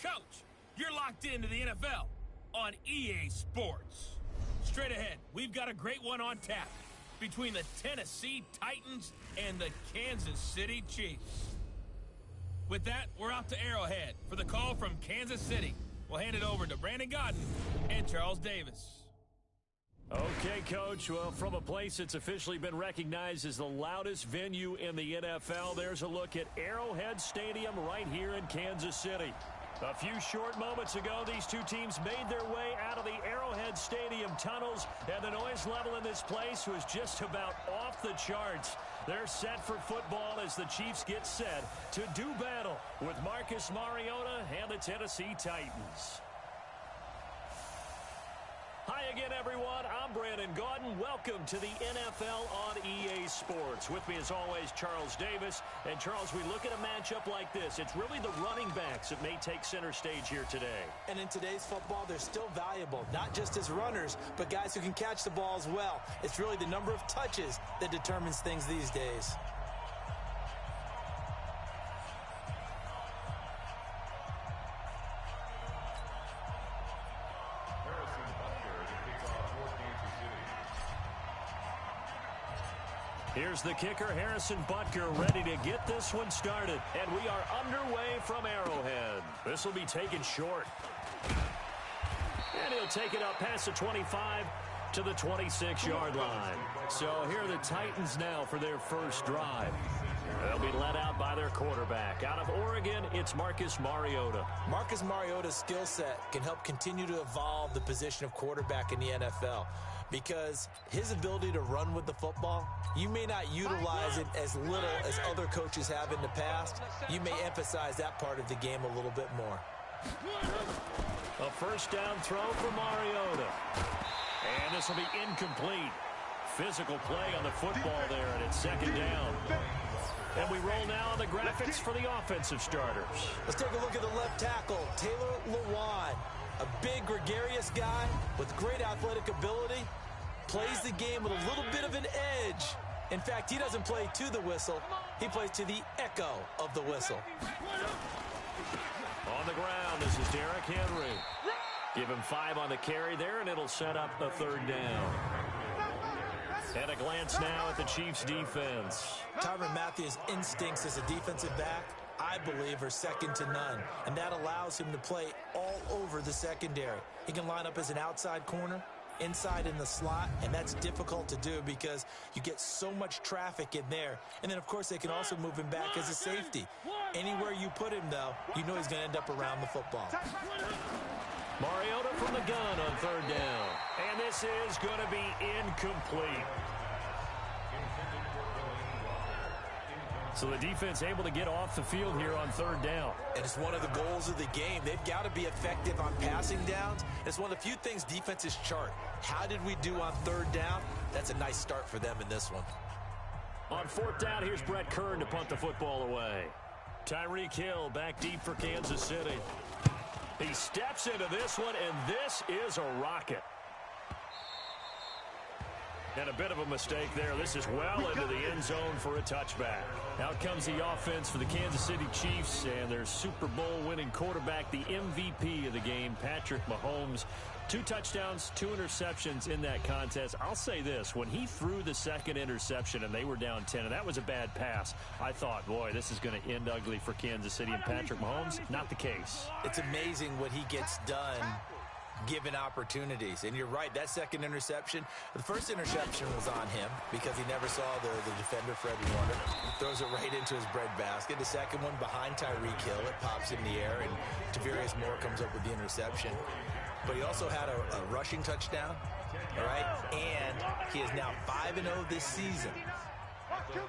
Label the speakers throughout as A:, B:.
A: Coach, you're locked into the NFL on EA Sports. Straight ahead, we've got a great one on tap between the Tennessee Titans and the Kansas City Chiefs. With that, we're out to Arrowhead for the call from Kansas City. We'll hand it over to Brandon Godden and Charles Davis.
B: Okay, Coach. Well, from a place that's officially been recognized as the loudest venue in the NFL, there's a look at Arrowhead Stadium right here in Kansas City. A few short moments ago, these two teams made their way out of the Arrowhead Stadium tunnels, and the noise level in this place was just about off the charts. They're set for football as the Chiefs get set to do battle with Marcus Mariota and the Tennessee Titans. Hi again, everyone. I'm Brandon Godden. Welcome to the NFL on EA Sports. With me, as always, Charles Davis. And, Charles, we look at a matchup like this. It's really the running backs that may take center stage here today.
C: And in today's football, they're still valuable, not just as runners, but guys who can catch the ball as well. It's really the number of touches that determines things these days.
B: Here's the kicker, Harrison Butker, ready to get this one started. And we are underway from Arrowhead. This will be taken short. And he'll take it up past the 25 to the 26-yard line. So here are the Titans now for their first drive. They'll be led out by their quarterback. Out of Oregon, it's Marcus Mariota.
C: Marcus Mariota's skill set can help continue to evolve the position of quarterback in the NFL. Because his ability to run with the football, you may not utilize it as little as other coaches have in the past. You may emphasize that part of the game a little bit more.
B: A first down throw for Mariota. And this will be incomplete. Physical play on the football there, and it's second down. And we roll now on the graphics for the offensive starters.
C: Let's take a look at the left tackle, Taylor Lewan. A big, gregarious guy with great athletic ability. Plays the game with a little bit of an edge. In fact, he doesn't play to the whistle. He plays to the echo of the whistle.
B: On the ground, this is Derrick Henry. Give him 5 on the carry there, and it'll set up a third down. And a glance now at the Chiefs' defense.
C: Tyrann Mathieu's instincts as a defensive back, I believe, are second to none. And that allows him to play all over the secondary. He can line up as an outside corner, inside in the slot, and that's difficult to do because you get so much traffic in there. And then, of course, they can also move him back as a safety. Anywhere you put him, though, you know he's going to end up around the football.
B: Mariota from the gun on third down. And this is going to be incomplete. So the defense able to get off the field here on third down.
C: And it's one of the goals of the game. They've got to be effective on passing downs. It's one of the few things defenses chart. How did we do on third down? That's a nice start for them in this one.
B: On fourth down, here's Brett Kern to punt the football away. Tyreek Hill back deep for Kansas City. He steps into this one, and this is a rocket. And a bit of a mistake there. This is well into the end zone for a touchback. Out comes the offense for the Kansas City Chiefs and their Super Bowl winning quarterback, the MVP of the game, Patrick Mahomes. 2 touchdowns, 2 interceptions in that contest. I'll say this, when he threw the second interception and they were down 10, and that was a bad pass, I thought, boy, this is going to end ugly for Kansas City and Patrick Mahomes. Not the case.
C: It's amazing what he gets done given opportunities. And you're right, that second interception, the first interception was on him because he never saw the defender, Fred Warner. Throws it right into his breadbasket. The second one behind Tyreek Hill, it pops in the air, and Tavarius Moore comes up with the interception. But he also had a rushing touchdown, all right? And he is now 5-0 this season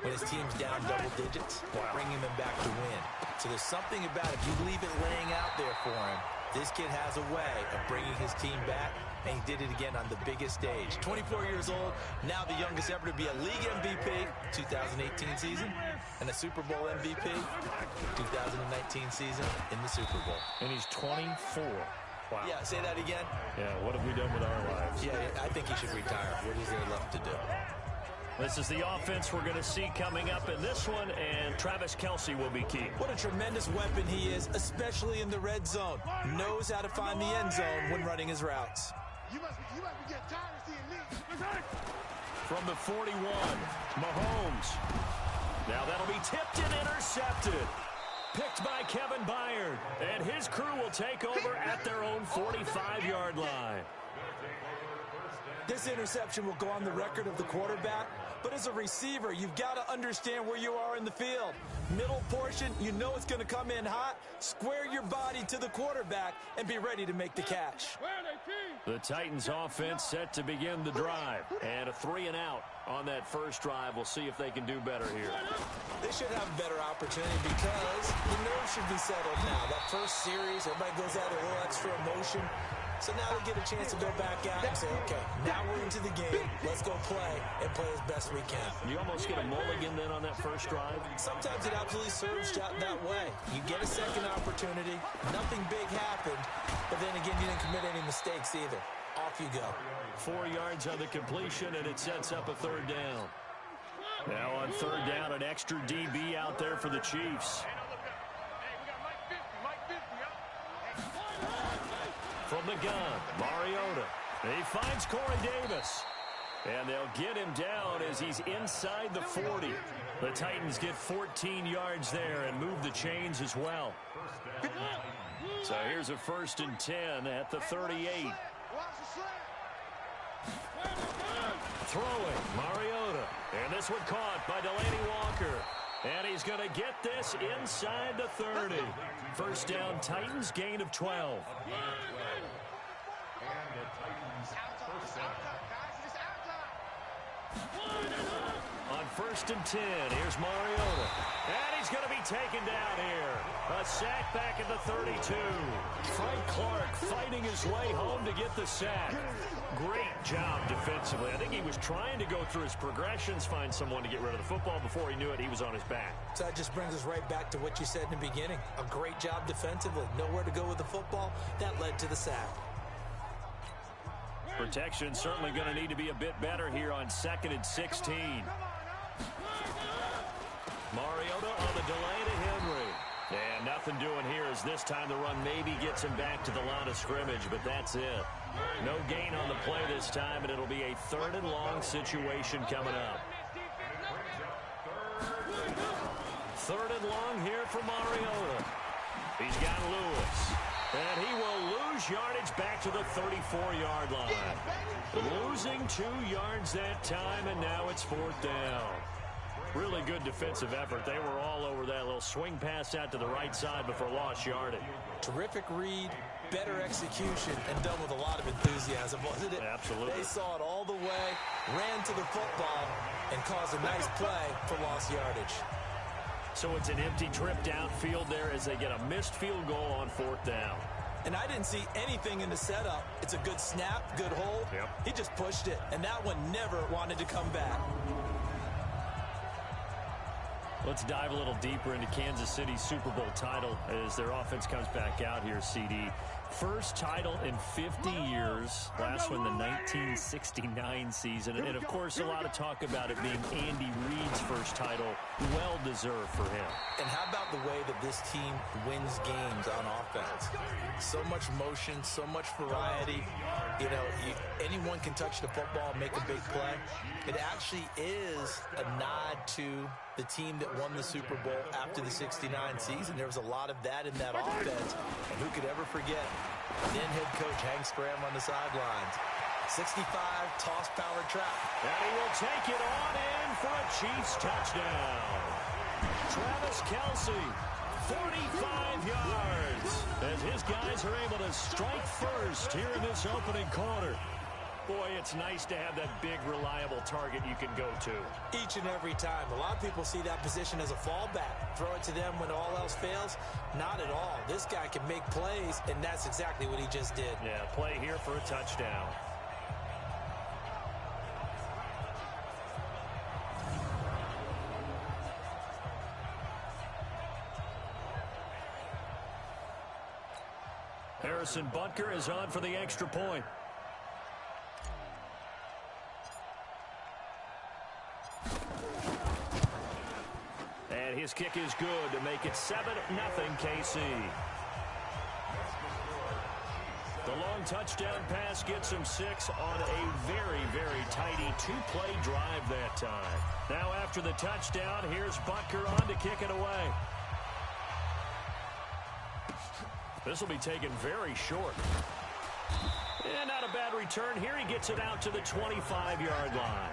C: when his team's down double digits, bringing them back to win. So there's something about it. If you leave it laying out there for him, this kid has a way of bringing his team back, and he did it again on the biggest stage. 24 years old, now the youngest ever to be a league MVP, 2018 season, and a Super Bowl MVP, 2019 season in the Super Bowl.
B: And he's 24. Wow.
C: Yeah, say that again.
B: Yeah, what have we done with our lives?
C: Yeah, I think he should retire. What is there left to do?
B: This is the offense we're going to see coming up in this one, and Travis Kelce will be key.
C: What a tremendous weapon he is, especially in the red zone. Knows how to find the end zone when running his routes.
D: You must be getting tired of seeing me.
B: From the 41, Mahomes. Now that'll be tipped and intercepted. Picked by Kevin Byard. And his crew will take over at their own 45-yard line.
C: This interception will go on the record of the quarterback, but as a receiver, you've got to understand where you are in the field. Middle portion, you know it's going to come in hot. Square your body to the quarterback and be ready to make the catch.
B: The Titans offense set to begin the drive. And a 3-and-out on that first drive. We'll see if they can do better here.
C: They should have a better opportunity because the nerves should be settled now. That first series, everybody goes out with a little extra emotion. So now they get a chance to go back out and say, okay, now we're into the game. Let's go play and play as best we can.
B: You almost get a mulligan then on that first drive?
C: Sometimes it absolutely serves that way. You get a second opportunity. Nothing big happened. But then again, you didn't commit any mistakes either. Off you go.
B: 4 yards on the completion, and it sets up a third down. Now on third down, an extra DB out there for the Chiefs. From the gun, Mariota. He finds Corey Davis. And they'll get him down as he's inside the 40. The Titans get 14 yards there and move the chains as well. So here's a 1st and 10 at the 38. Throwing, Mariota. And this one caught by Delaney Walker. And he's going to get this inside the 30. First down, Titans, gain of 12. On 1st and 10, here's Mariota. And he's going to be taken down here. A sack back at the 32. Frank Clark fighting his way home to get the sack. Great job defensively. I think he was trying to go through his progressions, find someone to get rid of the football. Before he knew it, he was on his back.
C: So that just brings us right back to what you said in the beginning. A great job defensively. Nowhere to go with the football. That led to the sack.
B: Protection certainly going to need to be a bit better here on 2nd and 16. Mariota on the delay to Henry. And nothing doing here as this time the run maybe gets him back to the line of scrimmage, but that's it. No gain on the play this time, and it'll be a 3rd and long situation coming up. 3rd and long here for Mariota. He's got Lewis. And he will lose yardage back to the 34-yard line. Losing 2 yards that time, and now it's 4th down. Really good defensive effort. They were all over that little swing pass out to the right side before lost yardage.
C: Terrific read, better execution, and done with a lot of enthusiasm, wasn't it?
B: Absolutely.
C: They saw it all the way, ran to the football, and caused a nice play for lost yardage.
B: So it's an empty trip downfield there as they get a missed field goal on 4th down.
C: And I didn't see anything in the setup. It's a good snap, good hold.
B: Yep.
C: He just pushed it, and that one never wanted to come back.
B: Let's dive a little deeper into Kansas City's Super Bowl title as their offense comes back out here, CD. First title in 50 years. Last one, the 1969 season. And, of course, a lot of talk about it being Andy Reid's first title. Well-deserved for him.
C: And how about the way that this team wins games on offense? So much motion, so much variety. You know, anyone can touch the football and make a big play. It actually is a nod to the team that won the Super Bowl after the 69 season. There was a lot of that in that offense. And who could ever forget then head coach Hank Scram on the sidelines. 65, toss power trap.
B: And he will take it on in for a Chiefs touchdown. Travis Kelce, 45 yards. As his guys are able to strike first here in this opening quarter. Boy, it's nice to have that big, reliable target you can go to.
C: Each and every time. A lot of people see that position as a fallback. Throw it to them when all else fails. Not at all. This guy can make plays, and that's exactly what he just did.
B: Yeah, play here for a touchdown. Harrison Butker is on for the extra point. His kick is good to make it 7-0 KC. The long touchdown pass gets him 6 on a very, very tidy two-play drive that time. Now after the touchdown, here's Butker on to kick it away. This will be taken very short. And not a bad return here. He gets it out to the 25-yard line.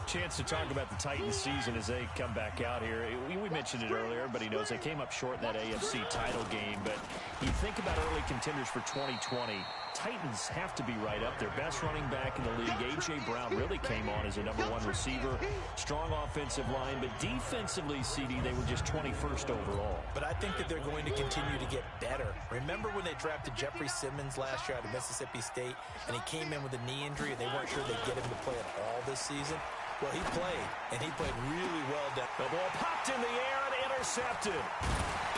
B: Chance to talk about the Titans season as they come back out here. We mentioned it earlier. Everybody knows they came up short in that AFC title game. But you think about early contenders for 2020. Titans have to be right up there. Best running back in the league. A.J. Brown really came on as a #1 receiver. Strong offensive line. But defensively, CD, they were just 21st overall.
C: But I think that they're going to continue to get better. Remember when they drafted Jeffrey Simmons last year out of Mississippi State, and he came in with a knee injury, and they weren't sure they'd get him to play at all this season? Well, he played, and he played really well down.
B: The ball popped in the air and intercepted.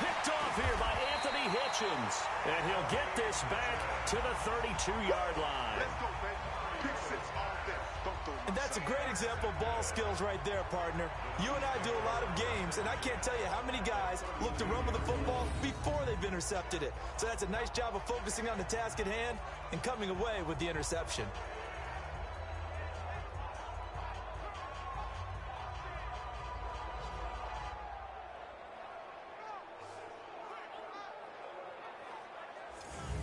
B: Picked off here by Anthony Hitchens. And he'll get this back to the 32-yard line.
D: Let's go, baby. Pick 6 all day. Don't throw.
C: And that's a great example of ball skills right there, partner. You and I do a lot of games, and I can't tell you how many guys look to run with the football before they've intercepted it. So that's a nice job of focusing on the task at hand and coming away with the interception.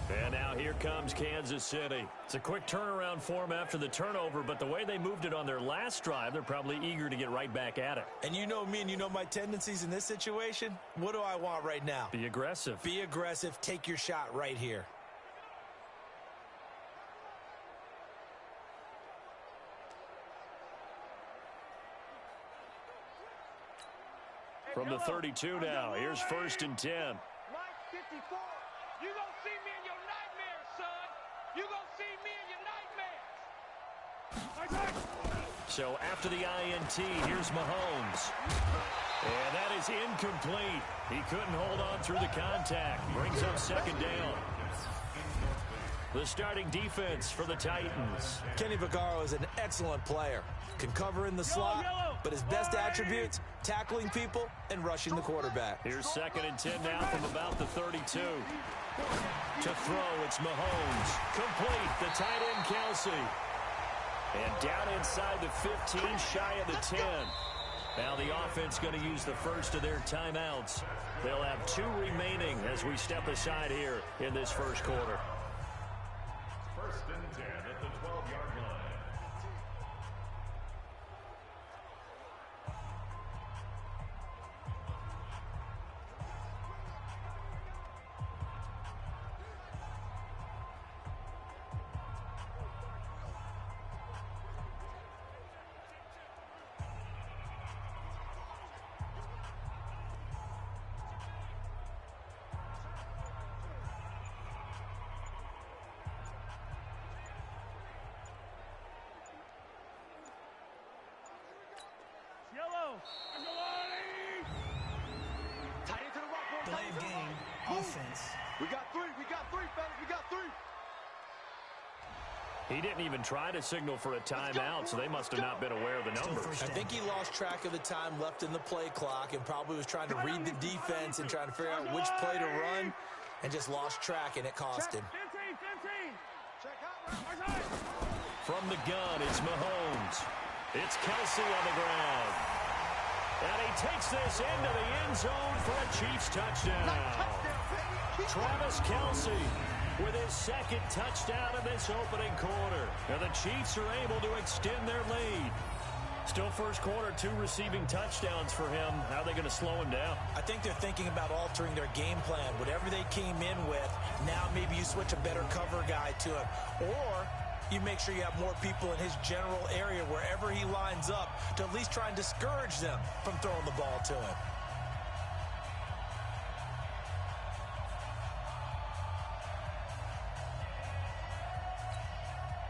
B: And now here comes Kansas City. It's a quick turnaround for them after the turnover, but the way they moved it on their last drive, they're probably eager to get right back at it.
C: And you know me and you know my tendencies in this situation. What do I want right now?
B: Be aggressive.
C: Be aggressive. Take your shot right here.
B: From the 32 now, here's 1st and 10.
D: Mike 54. You gonna see me in your nightmares, son. You gonna see me in your nightmares.
B: So after the INT, here's Mahomes. And that is incomplete. He couldn't hold on through the contact. Brings up 2nd down. The starting defense for the Titans.
C: Kenny Vaccaro is an excellent player. Can cover in the slot, but his best attributes, tackling people and rushing the quarterback.
B: Here's 2nd and 10 now from about the 32. To throw, it's Mahomes. Complete, the tight end, Kelsey. And down inside the 15, shy of the 10. Now the offense going to use the first of their timeouts. They'll have 2 remaining as we step aside here in this first quarter.
E: 1st and 10 at the 12-yard line.
F: Delay of game, offense.
D: We got 3, fellas. We got 3.
B: He didn't even try to signal for a timeout, so they must have not been aware of the numbers.
C: I think he lost track of the time left in the play clock and probably was trying to read the defense and trying to figure out which play to run and just lost track, and it cost him.
D: 15.
B: From the gun, it's Mahomes. It's Kelsey on the ground. And he takes this into the end zone for a Chiefs touchdown. Travis Kelsey with his 2nd touchdown in this opening quarter. And the Chiefs are able to extend their lead. Still first quarter, 2 receiving touchdowns for him. How are they going to slow him down?
C: I think they're thinking about altering their game plan. Whatever they came in with, now maybe you switch a better cover guy to him. Or you make sure you have more people in his general area wherever he lines up to at least try and discourage them from throwing the ball to him.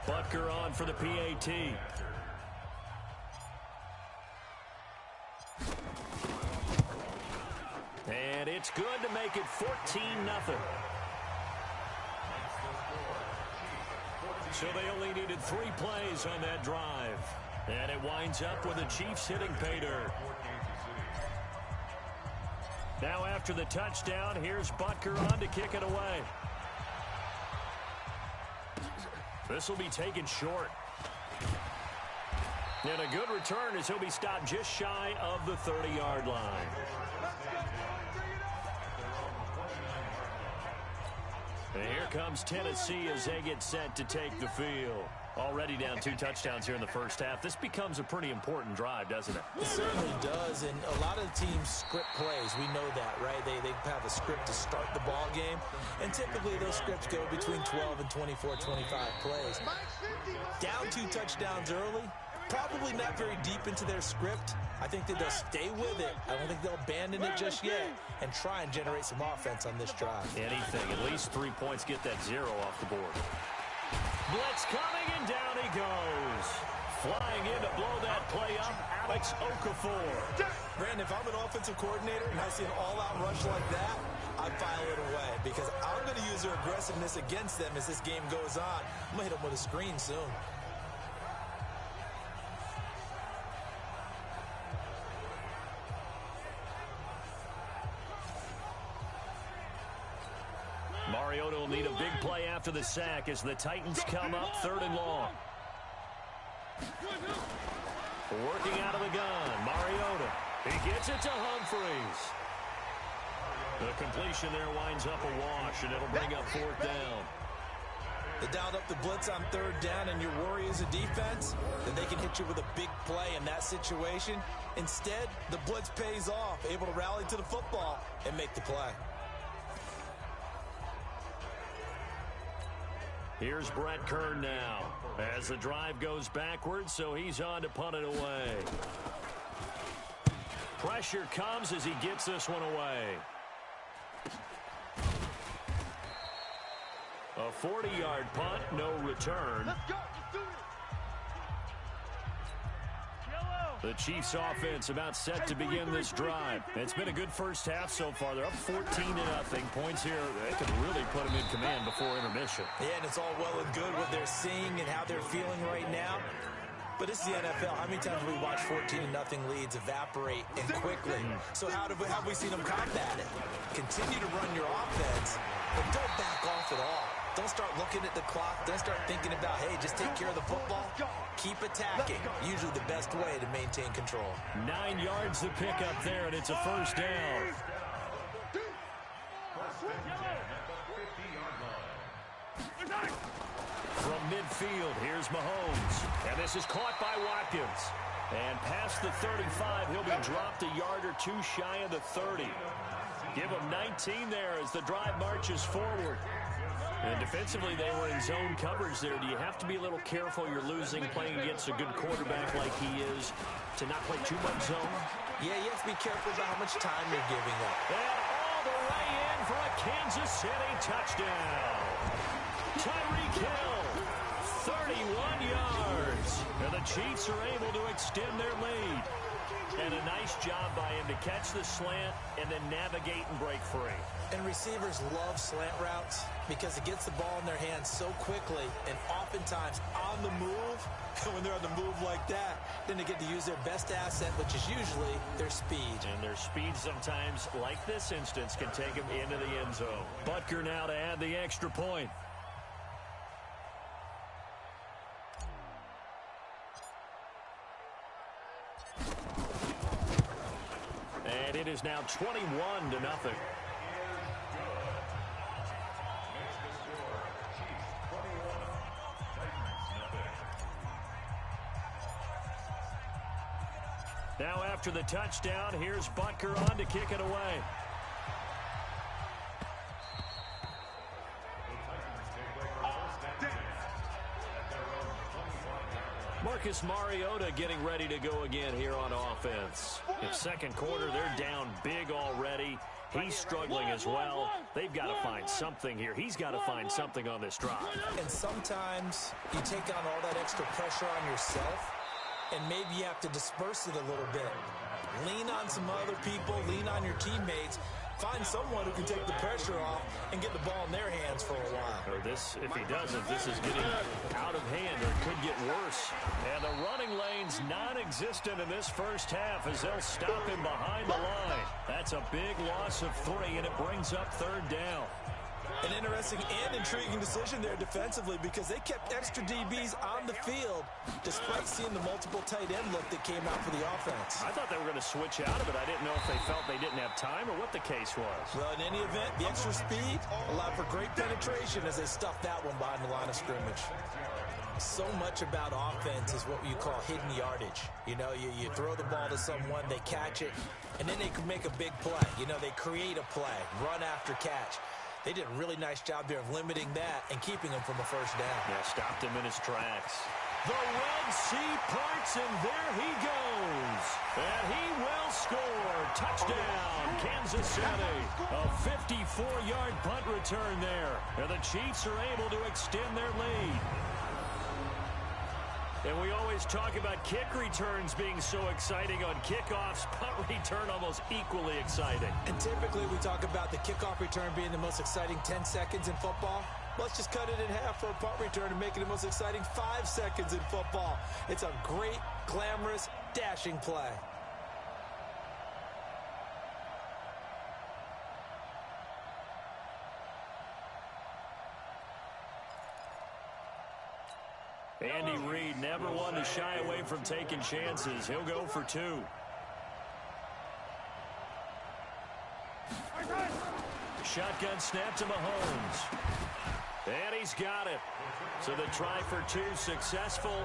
B: Butker on for the PAT. And it's good to make it 14-0. So they only needed 3 plays on that drive. And it winds up with the Chiefs hitting pay dirt. Now after the touchdown, here's Butker on to kick it away. This will be taken short. And a good return as he'll be stopped just shy of the 30-yard line. And here comes Tennessee as they get set to take the field. Already down 2 touchdowns here in the first half. This becomes a pretty important drive, doesn't it?
C: It certainly does, and a lot of the teams script plays. We know that, right? They have a script to start the ball game, and typically those scripts go between 12 and 24, 25 plays. Down 2 touchdowns early, probably not very deep into their script. I think that they'll stay with it. I don't think they'll abandon it just yet and try and generate some offense on this drive.
B: Anything, at least 3 points, get that 0 off the board. Blitz coming, and down he goes. Flying in to blow that play up, Alex Okafor.
C: Brandon, if I'm an offensive coordinator and I see an all-out rush like that, I file it away because I'm going to use their aggressiveness against them as this game goes on. I'm going to hit them with a screen soon.
B: Mariota will need a big play after the sack as the Titans come up 3rd and long. Working out of the gun, Mariota. He gets it to Humphreys. The completion there winds up a wash, and it'll bring up 4th down.
C: They dialed up the blitz on 3rd down, and your worry is a defense, then they can hit you with a big play in that situation. Instead, the blitz pays off, able to rally to the football and make the play.
B: Here's Brett Kern now as the drive goes backwards, so he's on to punt it away. Pressure comes as he gets this one away. A 40-yard punt, no return.
D: Let's go. Let's do it.
B: The Chiefs offense about set to begin this drive. It's been a good first half so far. They're up 14-0. Points here, they could really put them in command before intermission.
C: Yeah, and it's all well and good what they're seeing and how they're feeling right now. But it's the NFL. How many times have we watched 14-0 leads evaporate and quickly? So how have we seen them combat it? Continue to run your offense, but don't back off at all. Don't start looking at the clock. Don't start thinking about, hey, just take care of the football. Keep attacking. Usually the best way to maintain control.
B: 9 yards to pick up there, and it's a 1st down. From midfield, here's Mahomes. And this is caught by Watkins. And past the 35, he'll be dropped a yard or 2 shy of the 30. Give him 19 there as the drive marches forward. And defensively, they were in zone coverage there. Do you have to be a little careful? You're losing, playing against a good quarterback like he is, to not play too much zone?
C: Yeah, you have to be careful about how much time you're giving up.
B: And all the way in for a Kansas City touchdown. Tyreek Hill, 31 yards. And the Chiefs are able to extend their lead. And a nice job by him to catch the slant and then navigate and break free.
C: And receivers love slant routes because it gets the ball in their hands so quickly and oftentimes on the move. And when they're on the move like that, then they get to use their best asset, which is usually their speed.
B: And their speed sometimes, like this instance, can take them into the end zone. Butker now to add the extra point. And it is now 21-0. Now after the touchdown, here's Butker on to kick it away. Marcus Mariota getting ready to go again here on offense. In 2nd quarter, they're down big already. He's struggling as well. They've got to find something here. He's got to find something on this drive.
C: And sometimes you take on all that extra pressure on yourself, and maybe you have to disperse it a little bit. Lean on some other people, lean on your teammates. Find someone who can take the pressure off and get the ball in their hands for a while.
B: Or this, if he doesn't, this is getting out of hand or could get worse. And the running lane remains non-existent in this first half as they'll stop him behind the line. That's a big loss of 3, and it brings up third down.
C: An interesting and intriguing decision there defensively because they kept extra DBs on the field despite seeing the multiple tight end look that came out for the offense.
B: I thought they were going to switch out of it. I didn't know if they felt they didn't have time or what the case was.
C: Well, in any event, the extra speed allowed for great penetration as they stuffed that one behind the line of scrimmage. So much about offense is what you call hidden yardage. You know, you throw the ball to someone, they catch it, and then they can make a big play. You know, they create a play, run after catch. They did a really nice job there of limiting that and keeping him from a first down.
B: Yeah, stopped him in his tracks. The Red Sea parts, and there he goes. And he will score. Touchdown, Kansas City. A 54-yard punt return there. And the Chiefs are able to extend their lead. And we always talk about kick returns being so exciting on kickoffs. Punt return almost equally exciting.
C: And typically we talk about the kickoff return being the most exciting 10 seconds in football. Let's just cut it in half for a punt return and make it the most exciting 5 seconds in football. It's a great, glamorous, dashing play.
B: Andy Reid never one to shy away from taking chances. He'll go for 2. Shotgun snap to Mahomes. And he's got it. So the try for 2 successful.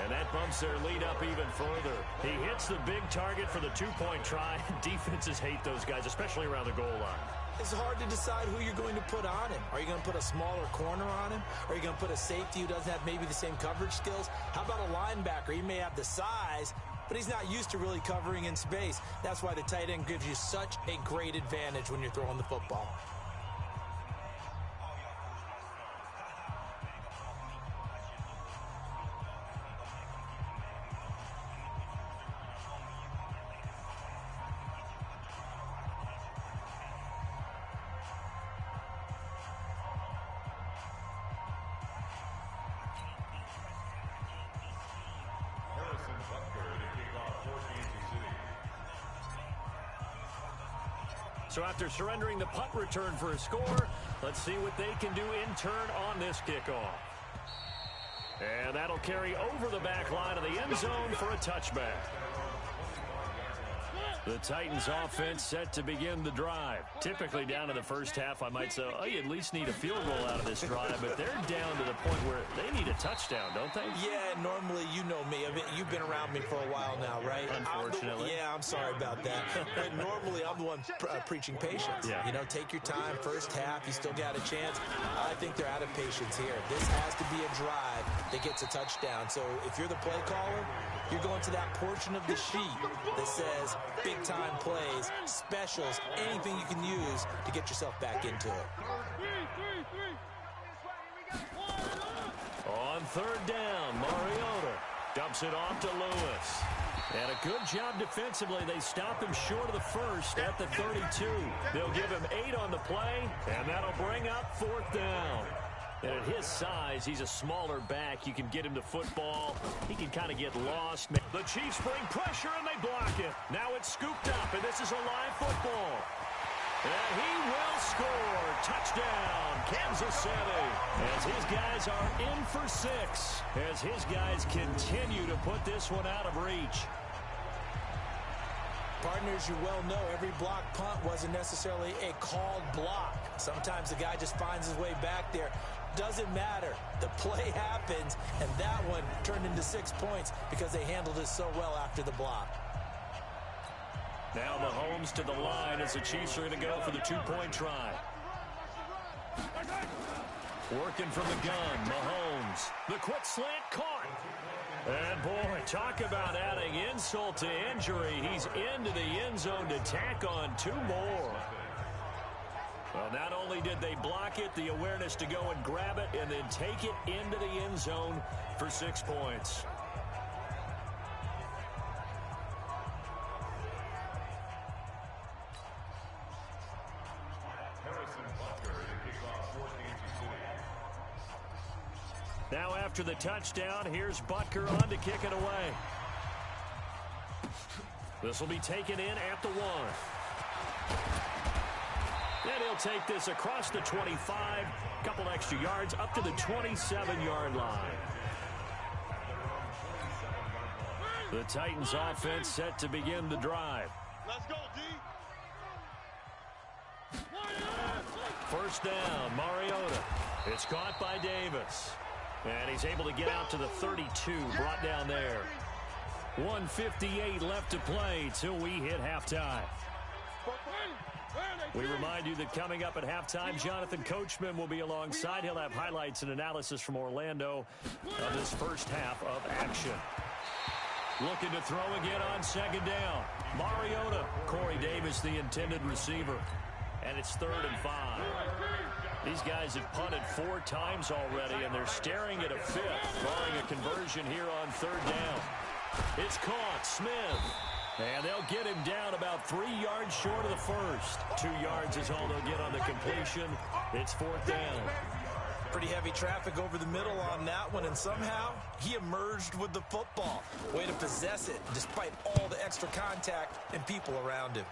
B: And that bumps their lead up even further. He hits the big target for the 2-point try. Defenses hate those guys, especially around the goal line.
C: It's hard to decide who you're going to put on him. Are you going to put a smaller corner on him? Are you going to put a safety who doesn't have maybe the same coverage skills? How about a linebacker? He may have the size, but he's not used to really covering in space. That's why the tight end gives you such a great advantage when you're throwing the football.
B: So after surrendering the punt return for a score, let's see what they can do in turn on this kickoff. And that'll carry over the back line of the end zone for a touchback. The Titans offense set to begin the drive. Typically down to the first half, I might say, oh, you at least need a field goal out of this drive, but they're down to the point where they need a touchdown, don't they?
C: Yeah, normally, you know me. You've been around me for a while now, right?
B: Unfortunately.
C: I'm sorry about that. But normally, I'm the one preaching patience.
B: Yeah.
C: You know, take your time. First half, you still got a chance. I think they're out of patience here. This has to be a drive that gets a touchdown. So if you're the play caller, you're going to that portion of the sheet that says big-time plays, specials, anything you can use to get yourself back into it.
B: On third down, Mariota dumps it off to Lewis. And a good job defensively. They stop him short of the first at the 32. They'll give him 8 on the play, and that'll bring up 4th down. And at his size, he's a smaller back. You can get him to football. He can kind of get lost. The Chiefs bring pressure, and they block it. Now it's scooped up, and this is a live football. And he will score. Touchdown, Kansas City. As his guys are in for 6. As his guys continue to put this one out of reach.
C: Partners, you well know every block punt wasn't necessarily a called block. Sometimes the guy just finds his way back there. Doesn't matter. The play happens, and that one turned into 6 points because they handled it so well after the block.
B: Now Mahomes to the line as the Chiefs are going to go for the 2-point try. Working from the gun, Mahomes. The quick slant caught. And boy, talk about adding insult to injury. He's into the end zone to tack on 2 more. Well, not only did they block it, the awareness to go and grab it and then take it into the end zone for 6 points. Now after the touchdown, here's Butker on to kick it away. This will be taken in at the 1. And he'll take this across the 25, couple extra yards up to the 27-yard line. The Titans offense set to begin the drive.
D: Let's go, D.
B: First down, Mariota. It's caught by Davis. And he's able to get out to the 32, brought down there. 1:58 left to play till we hit halftime. We remind you that coming up at halftime, Jonathan Coachman will be alongside. He'll have highlights and analysis from Orlando of this first half of action. Looking to throw again on second down. Mariota. Corey Davis, the intended receiver. And it's 3rd and 5. These guys have punted 4 times already, and they're staring at a 5th, barring a conversion here on 3rd down. It's caught. Smith. And they'll get him down about 3 yards short of the first. 2 yards is all they'll get on the completion. It's 4th down.
C: Pretty heavy traffic over the middle on that one, and somehow he emerged with the football. Way to possess it despite all the extra contact and people around him.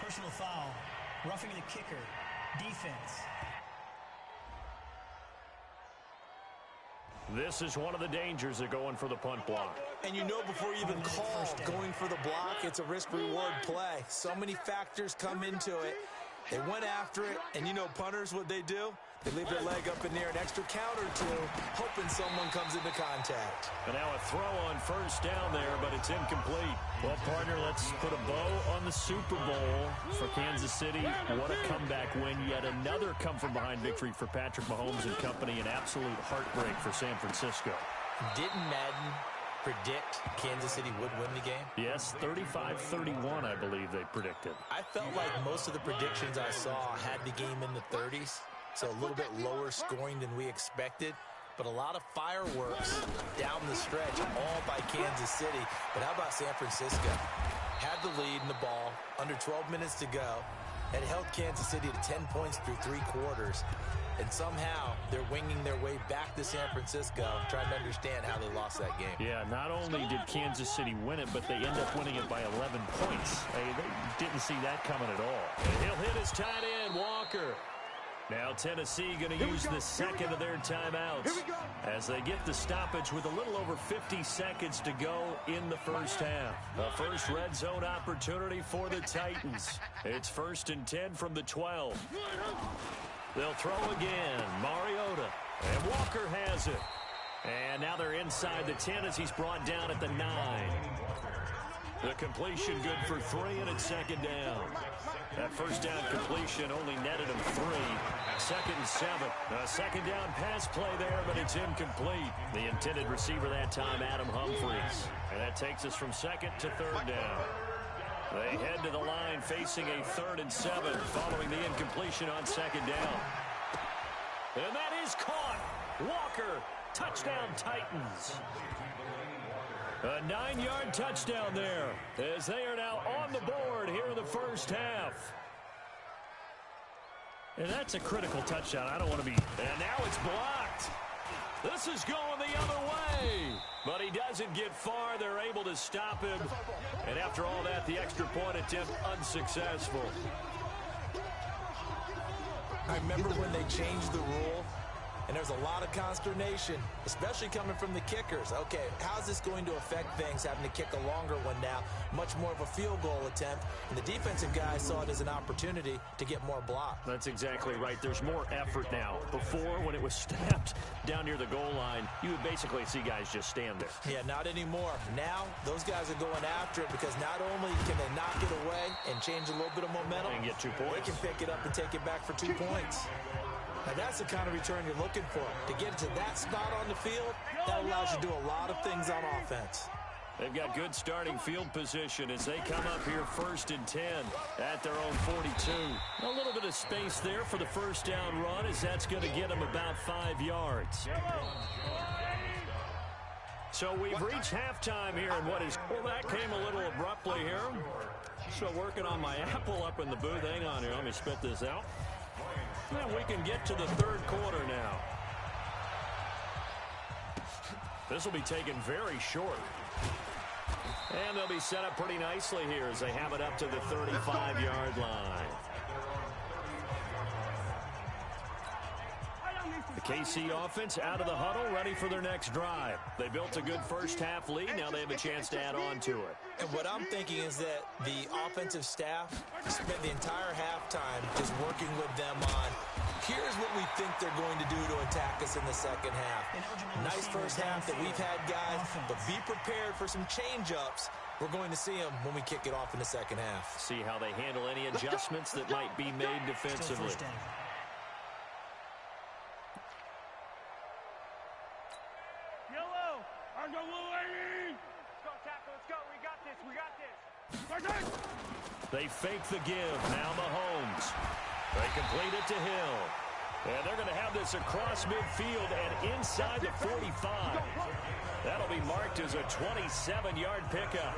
F: Personal foul. Roughing the kicker. Defense.
B: This is one of the dangers of going for the punt block.
C: And you know before you even call going for the block, it's a risk-reward play. So many factors come into it. They went after it, and you know punters, what they do? They leave their leg up in there an extra count or two, hoping someone comes into contact.
B: And now a throw on first down there, but it's incomplete. Well, partner, let's put a bow on the Super Bowl for Kansas City. What a comeback win. Yet another come-from-behind victory for Patrick Mahomes and company. An absolute heartbreak for San Francisco.
C: Didn't Madden predict Kansas City would win the game?
B: Yes, 35-31, I believe they predicted.
C: I felt like most of the predictions I saw had the game in the 30s. So a little bit lower scoring than we expected. But a lot of fireworks down the stretch, all by Kansas City. But how about San Francisco? Had the lead in the ball, under 12 minutes to go, and held Kansas City to 10 points through 3 quarters. And somehow they're winging their way back to San Francisco, trying to understand how they lost that game.
B: Yeah, not only did Kansas City win it, but they end up winning it by 11 points. They didn't see that coming at all. And he'll hit his tight end, Walker. Now Tennessee going to use the second of their timeouts as they get the stoppage with a little over 50 seconds to go in the first half. The first red zone opportunity for the Titans. It's 1st and 10 from the 12. They'll throw again. Mariota. And Walker has it. And now they're inside the 10 as he's brought down at the 9. The completion good for 3, and it's 2nd down. That first down completion only netted him 3. 2nd and 7. A 2nd down pass play there, but it's incomplete. The intended receiver that time, Adam Humphries. And that takes us from 2nd to 3rd down. They head to the line facing a 3rd and 7 following the incompletion on 2nd down. And that is caught. Walker, touchdown Titans. A 9-yard touchdown there as they are now on the board here in the first half. And that's a critical touchdown. I don't want to be. And now it's blocked. This is going the other way. But he doesn't get far. They're able to stop him. And after all that, the extra point attempt unsuccessful.
C: I remember when they changed the rule, and there's a lot of consternation, especially coming from the kickers. Okay, how's this going to affect things, having to kick a longer one now, much more of a field goal attempt, and the defensive guys saw it as an opportunity to get more block.
B: That's exactly right. There's more effort now. Before, when it was snapped down near the goal line, you would basically see guys just stand there.
C: Yeah, not anymore. Now, those guys are going after it because not only can they knock it away and change a little bit of momentum,
B: and get 2 points.
C: They can pick it up and take it back for 2 points. Now, that's the kind of return you're looking for. To get to that spot on the field, that allows you to do a lot of things on offense.
B: They've got good starting field position as they come up here 1st and 10 at their own 42. A little bit of space there for the first down run as that's going to get them about 5 yards. So we've reached halftime here in what is... Well, that came a little abruptly here. Still working on my apple up in the booth. Hang on here. Let me spit this out. And we can get to the third quarter now. This will be taken very short. And they'll be set up pretty nicely here as they have it up to the 35-yard line. The KC offense out of the huddle, ready for their next drive. They built a good first-half lead. Now they have a chance to add on to it.
C: And what I'm thinking is that the offensive staff spent the entire halftime just working with them on, here's what we think they're going to do to attack us in the second half. Nice first half that we've had, guys, but be prepared for some change-ups. We're going to see them when we kick it off in the second half.
B: See how they handle any adjustments that might be made defensively.
D: Yellow, on the lane. Let's go, tackle. Let's go. We got this. We got this.
B: They fake the give. Now Mahomes. They complete it to Hill. And they're going to have this across midfield and inside the 45. That'll be marked as a 27-yard pickup.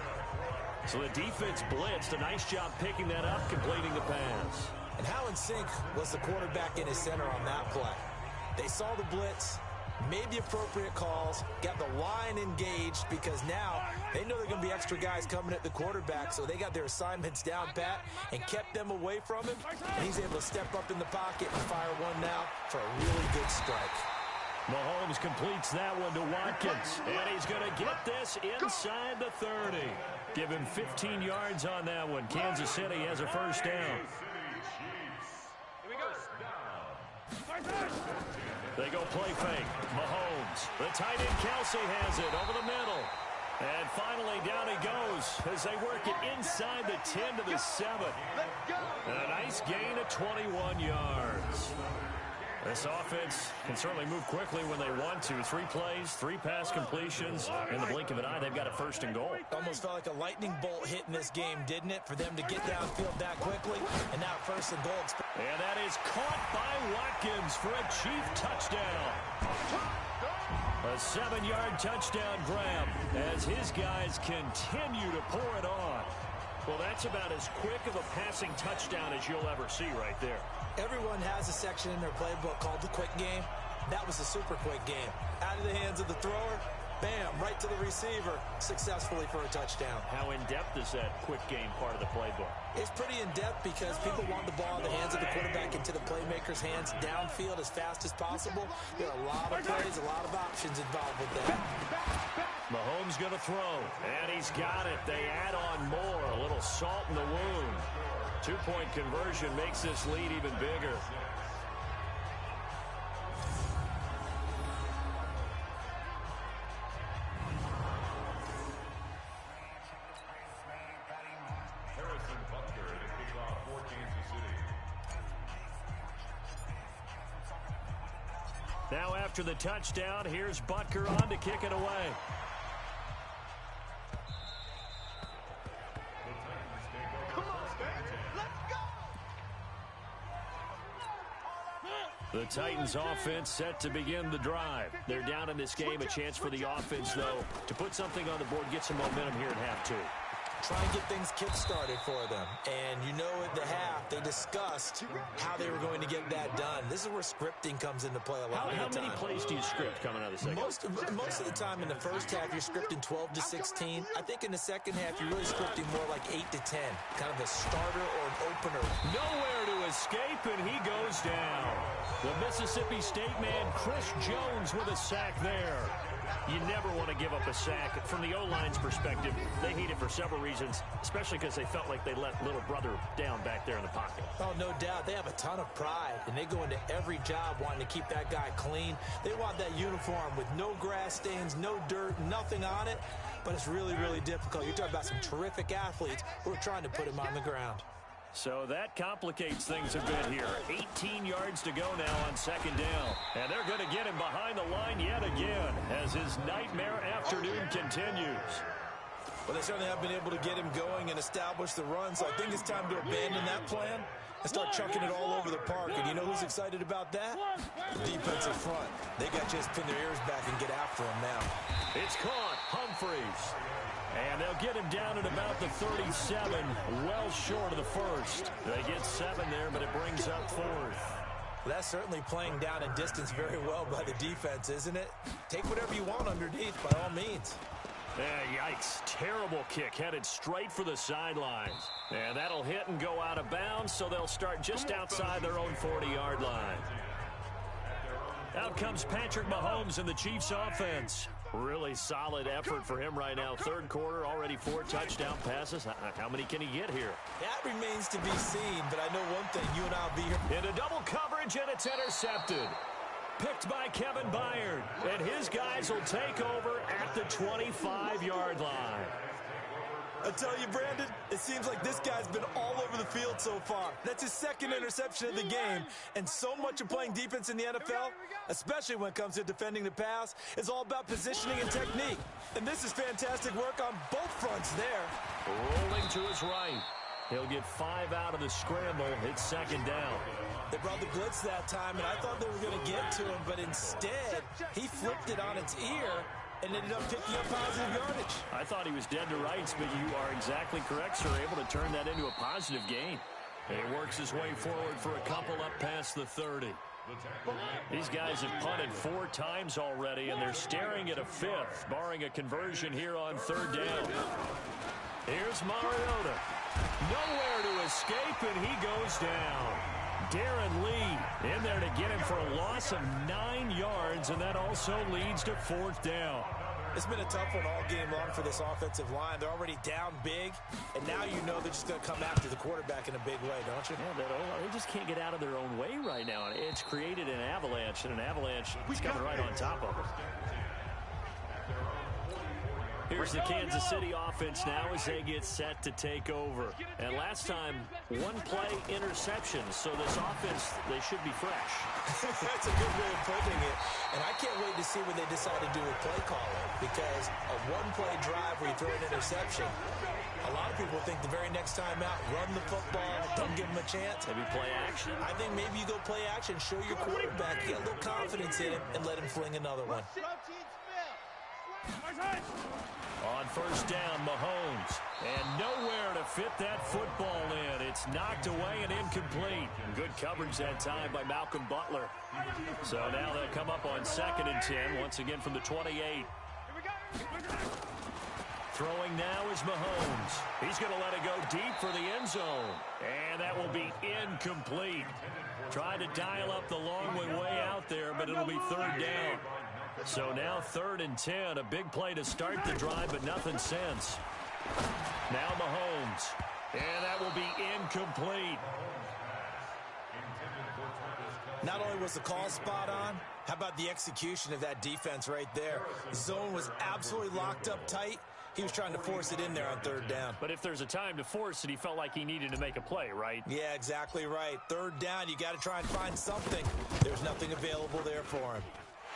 B: So the defense blitzed. A nice job picking that up, completing the pass.
C: And how in sync was the quarterback in his center on that play? They saw the blitz, made the appropriate calls, got the line engaged because now they know there are going to be extra guys coming at the quarterback, so they got their assignments down pat and kept them away from him. And he's able to step up in the pocket and fire one now for a really good strike.
B: Mahomes completes that one to Watkins, and he's going to get this inside the 30. Give him 15 yards on that one. Kansas City has a first down.
D: Here we go.
B: They go play fake. Mahomes. The tight end Kelsey has it over the middle. And finally down he goes as they work it inside the 10 to the 7. And a nice gain of 21 yards. This offense can certainly move quickly when they want to. 3 plays, 3 pass completions. In the blink of an eye, they've got a first and goal.
C: Almost felt like a lightning bolt hit in this game, didn't it? For them to get downfield that quickly. And now first and goal.
B: And that is caught by Watkins for a Chief touchdown. A 7-yard touchdown grab as his guys continue to pour it on. Well, that's about as quick of a passing touchdown as you'll ever see right there.
C: Everyone has a section in their playbook called the quick game. That was a super quick game. Out of the hands of the thrower, bam, right to the receiver, successfully for a touchdown.
B: How in-depth is that quick game part of the playbook?
C: It's pretty in-depth because people want the ball in the hands of the quarterback into the playmaker's hands downfield as fast as possible. There are a lot of plays, a lot of options involved with that.
B: Mahomes going to throw, and he's got it. They add on more, a little salt in the wound. 2-point conversion makes this lead even bigger. Now after the touchdown, here's Butker on to kick it away. The Titans offense set to begin the drive. They're down in this game. A chance for the offense, though, to put something on the board, get some momentum here at half 2.
C: Try and get things kick-started for them. And you know at the half, they discussed how they were going to get that done. This is where scripting comes into play a lot of the time.
B: How many plays do you script coming out of the second?
C: Most of the time in the first half, you're scripting 12 to 16. I think in the second half, you're really scripting more like 8 to 10. Kind of a starter or an opener.
B: Nowhere to escape, and he goes down. The Mississippi State man, Chris Jones, with a sack there. You never want to give up a sack. From the O-line's perspective, they hate it for several reasons, especially because they felt like they let little brother down back there in the pocket.
C: Oh, no doubt. They have a ton of pride, and they go into every job wanting to keep that guy clean. They want that uniform with no grass stains, no dirt, nothing on it, but it's really, really difficult. You're talking about some terrific athletes who are trying to put him on the ground.
B: So that complicates things a bit here. 18 yards to go now on second down. And they're going to get him behind the line yet again as his nightmare afternoon continues.
C: Well, they certainly have been able to get him going and establish the run, so I think it's time to abandon that plan and start chucking it all over the park. And you know who's excited about that? The defensive front. They got just pin their ears back and get after him now.
B: It's caught. Humphreys. And they'll get him down at about the 37, well short of the first. They get 7 there, but it brings up 4th.
C: That's certainly playing down in distance very well by the defense, isn't it? Take whatever you want underneath, by all means.
B: Yikes. Terrible kick headed straight for the sidelines. And that'll hit and go out of bounds, so they'll start just outside their own 40-yard line. Out comes Patrick Mahomes and the Chiefs offense. Really solid effort for him right now. Third quarter, already 4 touchdown passes. How many can he get here?
C: That remains to be seen, but I know one thing. You and I will be here.
B: Into double coverage, and it's intercepted. Picked by Kevin Byard. And his guys will take over at the 25-yard line.
C: I tell you, Brandon, it seems like this guy's been all over the field so far. That's his 2nd interception of the game. And so much of playing defense in the NFL, especially when it comes to defending the pass, is all about positioning and technique. And this is fantastic work on both fronts there.
B: Rolling to his right. He'll get 5 out of the scramble. It's 2nd down.
C: They brought the blitz that time, and I thought they were going to get to him, but instead, he flipped it on its ear and ended up picking up positive yardage.
B: I thought he was dead to rights, but you are exactly correct, sir. Able to turn that into a positive gain. He works his way forward for a couple up past the 30. These guys have punted 4 times already, and they're staring at a 5th, barring a conversion here on 3rd down. Here's Mariota. Nowhere to escape, and he goes down. Darren Lee in there to get him for a loss of 9 yards, and that also leads to 4th down.
C: It's been a tough one all game long for this offensive line. They're already down big, and now you know they're just going to come after the quarterback in a big way, don't you?
B: Yeah, they just can't get out of their own way right now. It's created an avalanche, and an avalanche is coming right on top of them. Here's the Kansas City offense now as they get set to take over. And last time, 1-play interception. So this offense, they should be fresh.
C: That's a good way of putting it. And I can't wait to see what they decide to do with play calling. Because a 1-play drive where you throw an interception, a lot of people think the very next time out, run the football, don't give them a chance.
B: Maybe play action.
C: I think maybe you go play action, show your quarterback, get a little confidence in him, and let him fling another one.
B: On 1st down, Mahomes. And nowhere to fit that football in. It's knocked away and incomplete. Good coverage that time by Malcolm Butler. So now they'll come up on 2nd and 10, once again from the 28. Throwing now is Mahomes. He's going to let it go deep for the end zone. And that will be incomplete. Tried to dial up the long way out there, but it'll be 3rd down. So now 3rd and 10, a big play to start the drive, but nothing since. Now Mahomes, and that will be incomplete.
C: Not only was the call spot on, how about the execution of that defense right there? The zone was absolutely locked up tight. He was trying to force it in there on 3rd down.
B: But if there's a time to force it, he felt like he needed to make a play, right?
C: Yeah, exactly right. 3rd down, you got to try and find something. There's nothing available there for him.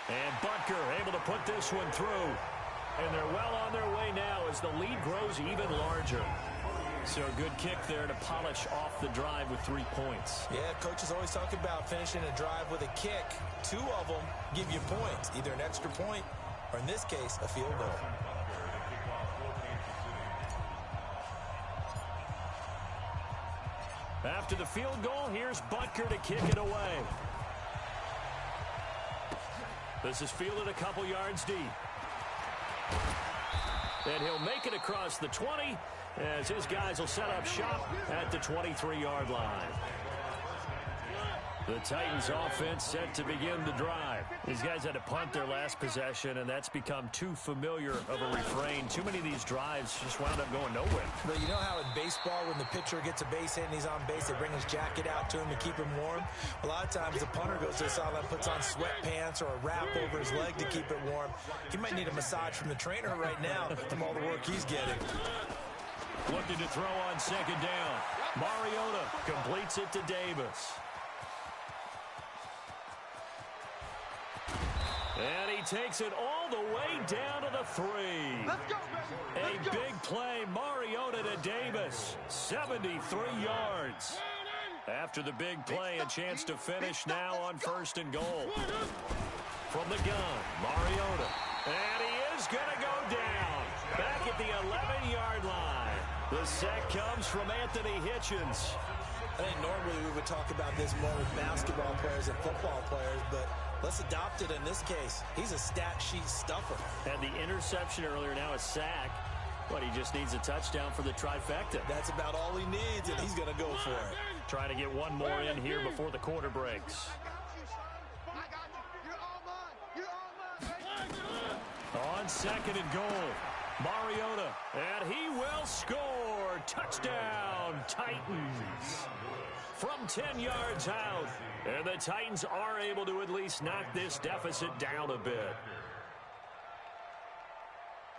B: And Butker able to put this one through. And they're well on their way now as the lead grows even larger. So a good kick there to polish off the drive with 3 points.
C: Yeah, coaches always talk about finishing a drive with a kick. 2 of them give you points, either an extra point or, in this case, a field goal.
B: After the field goal, here's Butker to kick it away. This is fielded a couple yards deep. And he'll make it across the 20 as his guys will set up shop at the 23-yard line. The Titans offense set to begin the drive. These guys had to punt their last possession, and that's become too familiar of a refrain. Too many of these drives just wound up going nowhere.
C: But you know how in baseball, when the pitcher gets a base hit and he's on base, they bring his jacket out to him to keep him warm? A lot of times the punter goes to the sideline, puts on sweatpants or a wrap over his leg to keep it warm. He might need a massage from the trainer right now from all the work he's getting.
B: Looking to throw on 2nd down. Mariota completes it to Davis. And he takes it all the way down to the 3.
D: Let's go, baby.
B: A big play, Mariota to Davis. 73 yards. After the big play, a chance to finish now on 1st and goal. From the gun, Mariota. And he is going to go down. Back at the 11-yard line. The sack comes from Anthony Hitchens.
C: I think normally we would talk about this more with basketball players and football players, but let's adopt it in this case. He's a stat sheet stuffer.
B: Had the interception earlier, now a sack. But he just needs a touchdown for the trifecta.
C: That's about all he needs, and he's going to go for it.
B: Trying to get one more in here before the quarter breaks. On 2nd and goal, Mariota, and he will score. Touchdown, Titans. From 10 yards out, and the Titans are able to at least knock this deficit down a bit.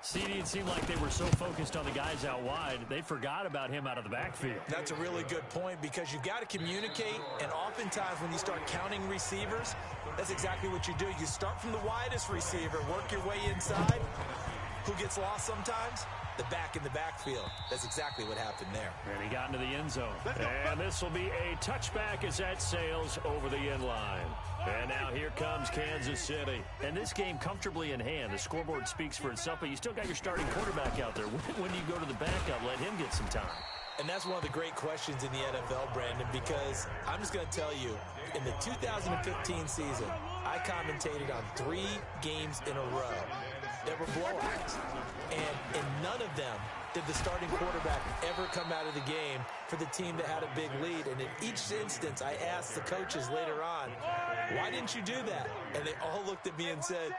B: CD, it seemed like they were so focused on the guys out wide, they forgot about him out of the backfield.
C: That's a really good point because you've got to communicate, and oftentimes when you start counting receivers, that's exactly what you do. You start from the widest receiver, work your way inside. Who gets lost sometimes? The back in the backfield. That's exactly what happened there.
B: And he got into the end zone. And this will be a touchback as that sails over the end line. And now here comes Kansas City. And this game comfortably in hand. The scoreboard speaks for itself, but you still got your starting quarterback out there. When do you go to the backup? Let him get some time.
C: And that's one of the great questions in the NFL, Brandon, because I'm just going to tell you, in the 2015 season, I commentated on 3 games in a row that were blowouts. And in none of them did the starting quarterback ever come out of the game for the team that had a big lead. And in each instance, I asked the coaches later on, why didn't you do that? And they all looked at me and said,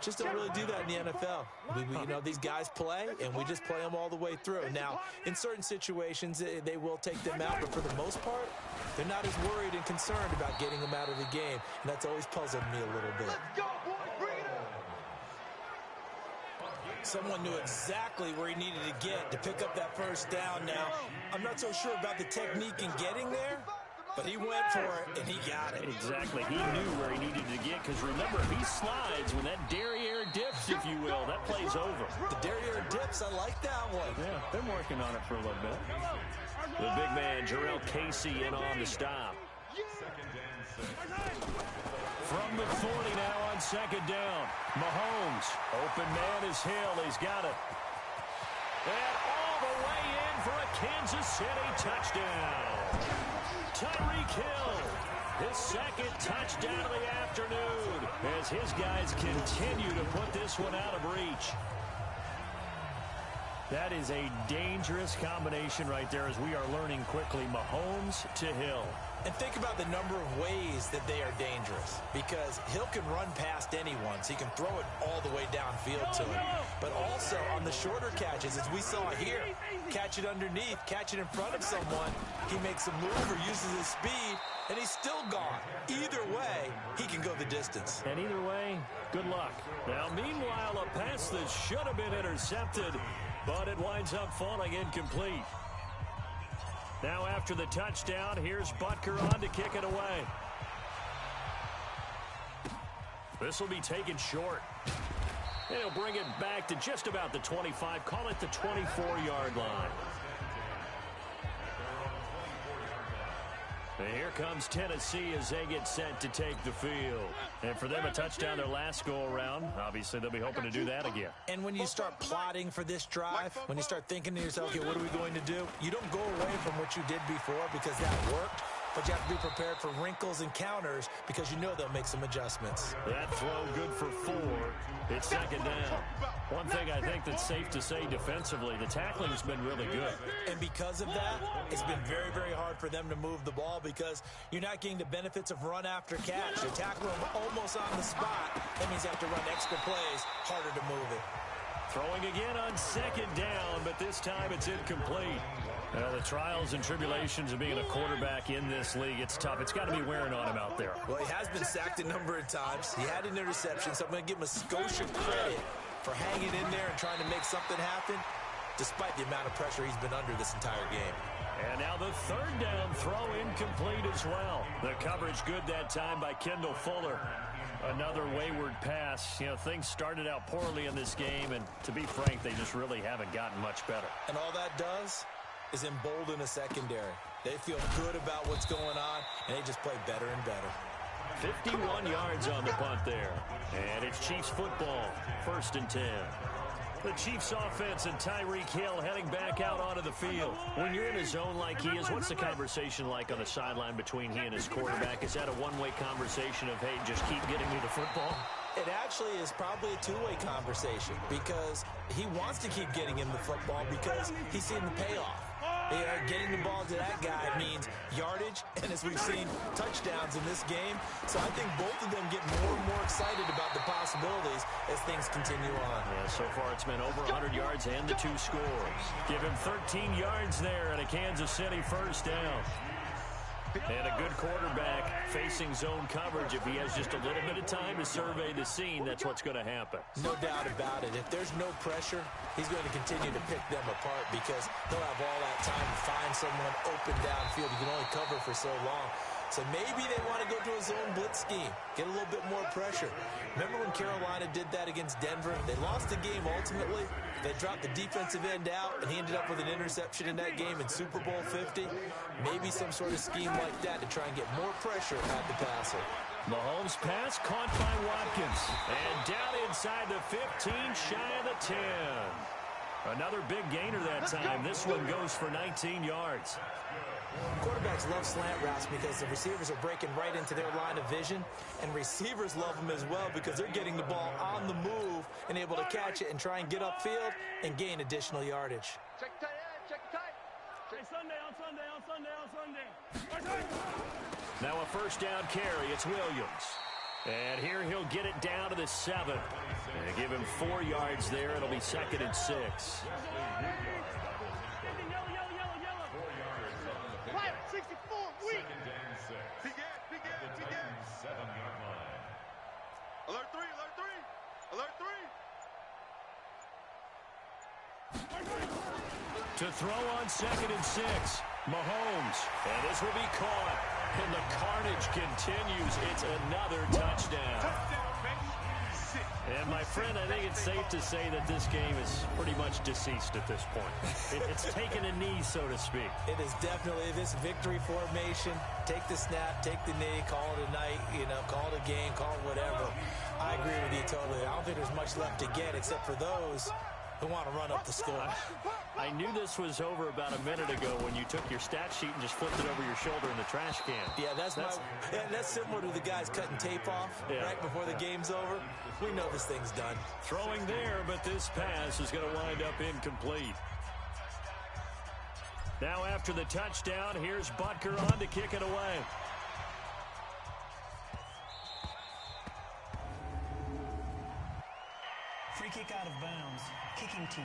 C: just don't really do that in the NFL. You know, these guys play, and we just play them all the way through. Now, in certain situations, they will take them out, but for the most part, they're not as worried and concerned about getting them out of the game. And that's always puzzled me a little bit.
D: Let's go, boys. Bring it up.
C: Someone knew exactly where he needed to get to pick up that first down. Now, I'm not so sure about the technique in getting there, but he went for it, and he got it.
B: Exactly. He knew where he needed to get, because remember, if he slides, when that derriere dips, if you will, that play's over.
C: The derriere dips, I like that one.
B: Yeah, been working on it for a little bit. The big man, Jarrell Casey, in on the stop. From the 40 now on 2nd down. Mahomes, open man is Hill. He's got it. And all the way in for a Kansas City touchdown. Tyreek Hill, his 2nd touchdown of the afternoon, as his guys continue to put this one out of reach. That is a dangerous combination right there, as we are learning quickly. Mahomes to Hill.
C: And think about the number of ways that they are dangerous, because Hill can run past anyone, so he can throw it all the way downfield to him. But also on the shorter catches, as we saw here, catch it underneath, catch it in front of someone, he makes a move or uses his speed, and he's still gone. Either way, he can go the distance.
B: And either way, good luck. Now, meanwhile, a pass that should have been intercepted, but it winds up falling incomplete. Now after the touchdown, here's Butker on to kick it away. This will be taken short. And he'll bring it back to just about the 25. Call it the 24-yard line. And here comes Tennessee as they get set to take the field. And for them, a touchdown their last go-around. Obviously, they'll be hoping to do that again.
C: And when you start plotting for this drive, when you start thinking to yourself, okay, what are we going to do? You don't go away from what you did before because that worked. But you have to be prepared for wrinkles and counters because you know they'll make some adjustments.
B: That throw good for 4. It's 2nd down. One thing I think that's safe to say defensively, the tackling's been really good.
C: And because of that, it's been very, very hard for them to move the ball because you're not getting the benefits of run after catch. They tackle them almost on the spot. That means you have to run extra plays, harder to move it.
B: Throwing again on 2nd down, but this time it's incomplete. Well, the trials and tribulations of being a quarterback in this league, it's tough. It's got to be wearing on him out there.
C: Well, he has been sacked a number of times. He had an interception, so I'm going to give him a Scotia credit for hanging in there and trying to make something happen, despite the amount of pressure he's been under this entire game.
B: And now the 3rd down throw incomplete as well. The coverage good that time by Kendall Fuller. Another wayward pass. You know, things started out poorly in this game, and to be frank, they just really haven't gotten much better.
C: And all that does, is embolden a secondary. They feel good about what's going on, and they just play better and better.
B: 51 yards on the punt there. And it's Chiefs football, 1st and 10. The Chiefs offense and Tyreek Hill heading back out onto the field. When you're in a zone like he is, what's the conversation like on the sideline between he and his quarterback? Is that a one-way conversation of, hey, just keep getting me the football?
C: It actually is probably a two-way conversation because he wants to keep getting him the football because he's seeing the payoff. Getting the ball to that guy means yardage, and as we've seen, touchdowns in this game. So I think both of them get more and more excited about the possibilities as things continue on.
B: Yeah, so far it's been over 100 yards and the 2 scores. Give him 13 yards there and a Kansas City first down. And a good quarterback facing zone coverage. If he has just a little bit of time to survey the scene, that's what's going to happen.
C: No doubt about it. If there's no pressure, he's going to continue to pick them apart because they'll have all that time to find someone open downfield. You can only cover for so long. So maybe they want to go to a zone blitz scheme, get a little bit more pressure. Remember when Carolina did that against Denver? They lost the game ultimately. They dropped the defensive end out, and he ended up with an interception in that game in Super Bowl 50. Maybe some sort of scheme like that to try and get more pressure at the passer.
B: Mahomes' pass caught by Watkins. And down inside the 15, shy of the 10. Another big gainer that time. This one goes for 19 yards.
C: Quarterbacks love slant routes because the receivers are breaking right into their line of vision, and receivers love them as well because they're getting the ball on the move and able to catch it and try and get upfield and gain additional yardage.
D: Check tight end, check tight.
F: Hey, Sunday.
B: Now a first down carry. It's Williams. And here he'll get it down to the 7. And give him 4 yards there. It'll be 2nd and 6.
D: 64, weak. Alert 3, alert 3, alert 3.
B: To throw on 2nd and 6. Mahomes. And this will be caught. And the carnage continues. It's another touchdown. And, my friend, I think it's safe to say that this game is pretty much deceased at this point. It's taken a knee, so to speak.
C: It is definitely this victory formation. Take the snap, take the knee, call it a night, call it a game, call it whatever. I agree with you totally. I don't think there's much left to get except for those who want to run up the score.
B: I knew this was over about a minute ago when you took your stat sheet and just flipped it over your shoulder in the trash can.
C: Yeah, that's similar to the guys cutting tape off right before the game's over. We know this thing's done.
B: Throwing there, but this pass is going to wind up incomplete. Now after the touchdown, here's Butker on to kick it away.
F: Free kick out of bounds. Kicking team.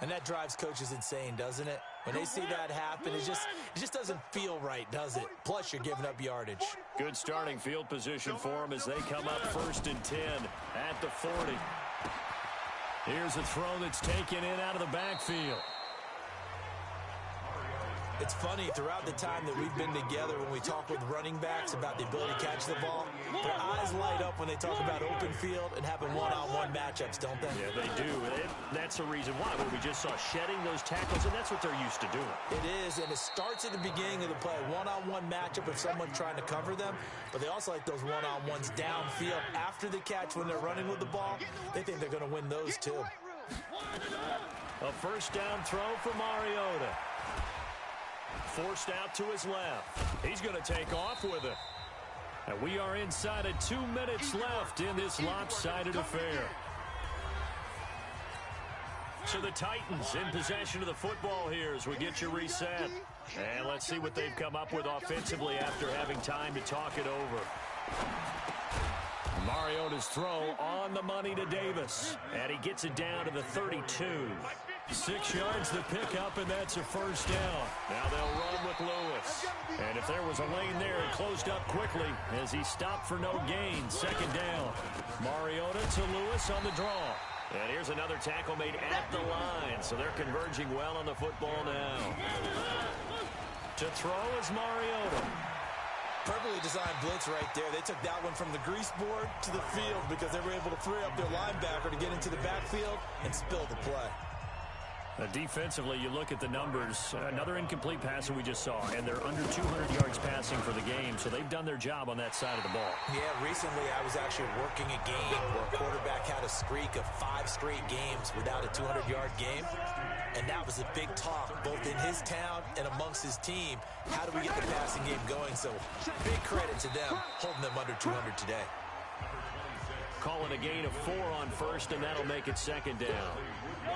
C: And that drives coaches insane, doesn't it? When they see that happen, it just doesn't feel right, does it? Plus, you're giving up yardage.
B: Good starting field position for them as they come up 1st and 10 at the 40. Here's a throw that's taken in out of the backfield.
C: It's funny, throughout the time that we've been together, when we talk with running backs about the ability to catch the ball, their eyes light up when they talk about open field and having one-on-one matchups, don't they?
B: Yeah, they do. That's the reason why. Well, we just saw shedding those tackles, and that's what they're used to doing.
C: It is, and it starts at the beginning of the play. One-on-one matchup if someone's trying to cover them, but they also like those one-on-ones downfield after the catch when they're running with the ball. They think they're going to win those, too.
B: A first down throw for Mariota. Forced out to his left. He's going to take off with it. And we are inside of 2 minutes left in this lopsided affair. So the Titans in possession of the football here as we get you reset. And let's see what they've come up with offensively after having time to talk it over. Mariota's throw on the money to Davis. And he gets it down to the 32. 6 yards to pick up, and that's a first down. Now they'll run with Lewis. And if there was a lane there, it closed up quickly as he stopped for no gain. 2nd down. Mariota to Lewis on the draw. And here's another tackle made at the line. So they're converging well on the football now. To throw is Mariota.
C: Perfectly designed blitz right there. They took that one from the grease board to the field because they were able to free up their linebacker to get into the backfield and spill the play.
B: Defensively, you look at the numbers. Another incomplete pass that we just saw, and they're under 200 yards passing for the game, so they've done their job on that side of the ball.
C: Yeah, recently I was actually working a game where a quarterback had a streak of 5 straight games without a 200-yard game, and that was a big talk, both in his town and amongst his team. How do we get the passing game going? So big credit to them, holding them under 200 today.
B: Calling a gain of 4 on first, and that'll make it second down.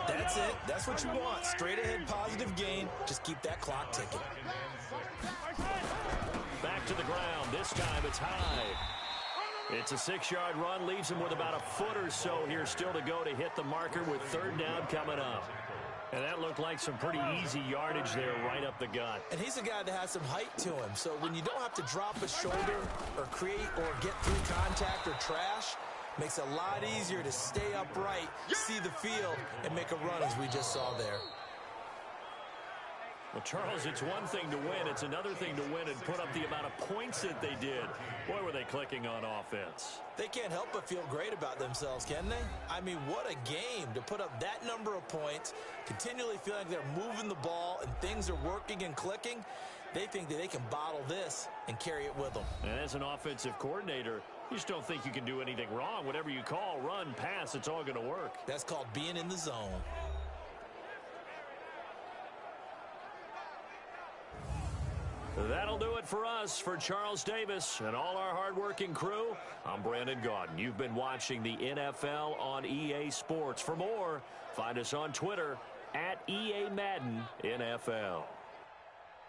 C: That's it. That's what you want. Straight ahead positive gain. Just keep that clock ticking.
B: Back to the ground. This time it's high. It's a 6-yard run. Leaves him with about a foot or so here still to go to hit the marker with third down coming up. And that looked like some pretty easy yardage there right up the gut.
C: And he's a guy that has some height to him. So when you don't have to drop a shoulder or create or get through contact or trash, makes it a lot easier to stay upright, see the field, and make a run as we just saw there.
B: Well, Charles, it's one thing to win. It's another thing to win and put up the amount of points that they did. Boy, were they clicking on offense.
C: They can't help but feel great about themselves, can they? I mean, what a game to put up that number of points, continually feeling like they're moving the ball and things are working and clicking. They think that they can bottle this and carry it with them.
B: And as an offensive coordinator, you just don't think you can do anything wrong. Whatever you call, run, pass, it's all going to work.
C: That's called being in the zone.
B: That'll do it for us. For Charles Davis and all our hardworking crew, I'm Brandon Gaudin. You've been watching the NFL on EA Sports. For more, find us on Twitter at EA Madden NFL.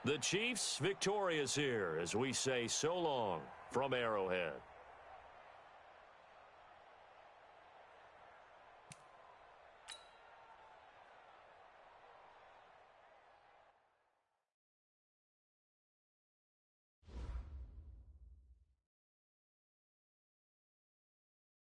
B: The Chiefs victorious here as we say so long from Arrowhead.